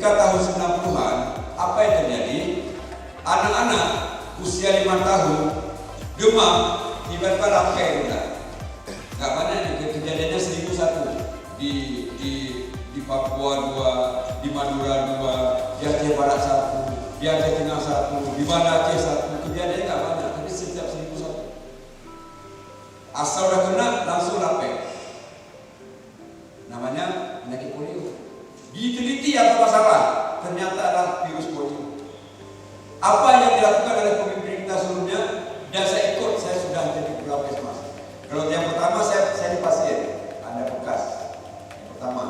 ketika tahun 90-an, apa yang terjadi? Anak-anak usia 5 tahun demam, tiba-tiba rampai udah. Nggak banyak kejadiannya 1001 di Papua 2, di Madura 2, di Aceh Barat 1, di Aceh Tengah 1, di Banda Aceh 1. Kejadiannya nggak banyak, tapi setiap 1001. Asal udah kena langsung rampai. Namanya penyakit polio. Diteliti apa masalah? Ternyata adalah virus polio. Apa yang dilakukan oleh pemimpin kita sebelumnya? Dan saya ikut, saya sudah jadi kepala Puskesmas. Kalau yang pertama saya di pasien, ada bekas. Yang pertama,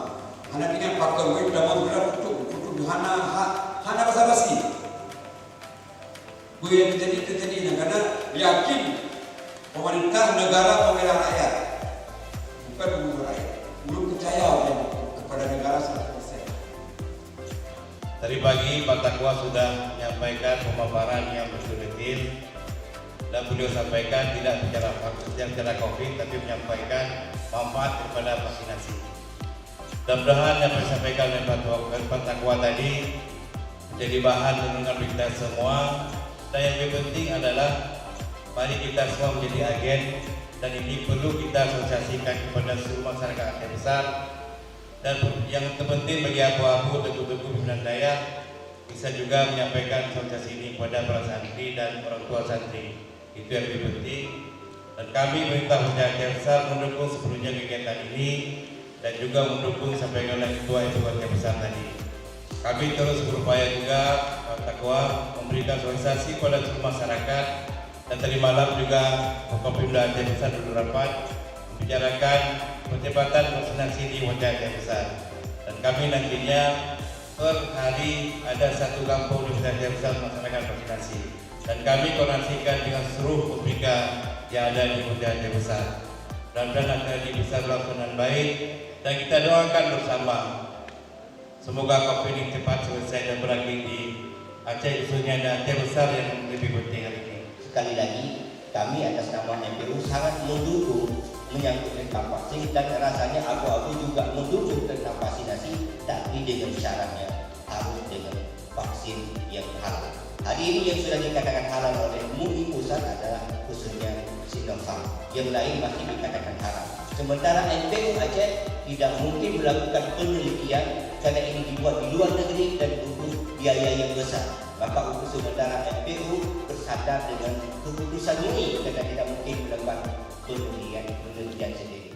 hanya dengan pakai web dan mau tutup hana basa-basi. Gue yang terjadi karena yakin pemerintah negara membela rakyat, bukan membunuh rakyat. Belum percaya kepada negara 100%. Tadi pagi Pak Takwa sudah menyampaikan pemaparan yang betul-betul, dan beliau sampaikan tidak bicara COVID, tapi menyampaikan manfaat daripada vaksinasi. Mudah-mudahan yang disampaikan oleh Pak Takwa tadi menjadi bahan renungan kita semua. Dan yang lebih penting adalah mari kita semua menjadi agen, dan ini perlu kita sosialisasikan kepada seluruh masyarakat Aceh Besar. Dan yang terpenting bagi abu-abu teguh-teguh pimpinan daerah bisa juga menyampaikan sosialisasi ini kepada para santri dan orang tua santri. Itu yang lebih penting. Dan kami pemerintah Aceh Besar mendukung sepenuhnya kegiatan ini dan juga mendukung sampai oleh ketua Aceh Besar tadi. Kami terus berupaya juga Pak Takwa memberikan sosialisasi kepada seluruh masyarakat. Dan tadi malam juga Kopimda Aceh Besar dulu rapat membicarakan percepatan vaksinasi di Wilayah Aceh Besar. Dan kami nantinya per hari ada 1 kampung di Wilayah Aceh Besar melaksanakan vaksinasi. Dan kami koordinasikan dengan seluruh publika yang ada di Wilayah Aceh Besar. Mudah-mudahan akan bisa berlangsung dengan baik, dan kita doakan bersama semoga COVID ini cepat selesai dan berakhir di Aceh, khususnya di Aceh Besar yang lebih penting hari ini. Sekali lagi, kami atas nama MPU sangat mendukung menyangkut tentang vaksin, dan rasanya abu-abu juga mendukung tentang vaksinasi, tapi dengan syaratnya harus dengan vaksin yang halal. Hari ini yang sudah dikatakan halal oleh MUI pusat adalah khususnya Sinovac, yang lain masih dikatakan haram. Sementara MPU Aceh tidak mungkin melakukan penelitian karena ini dibuat di luar negeri dan butuh biaya yang besar. Maka untuk sementara MPU bersandar dengan keputusan ini karena tidak mungkin melakukan penelitian sendiri.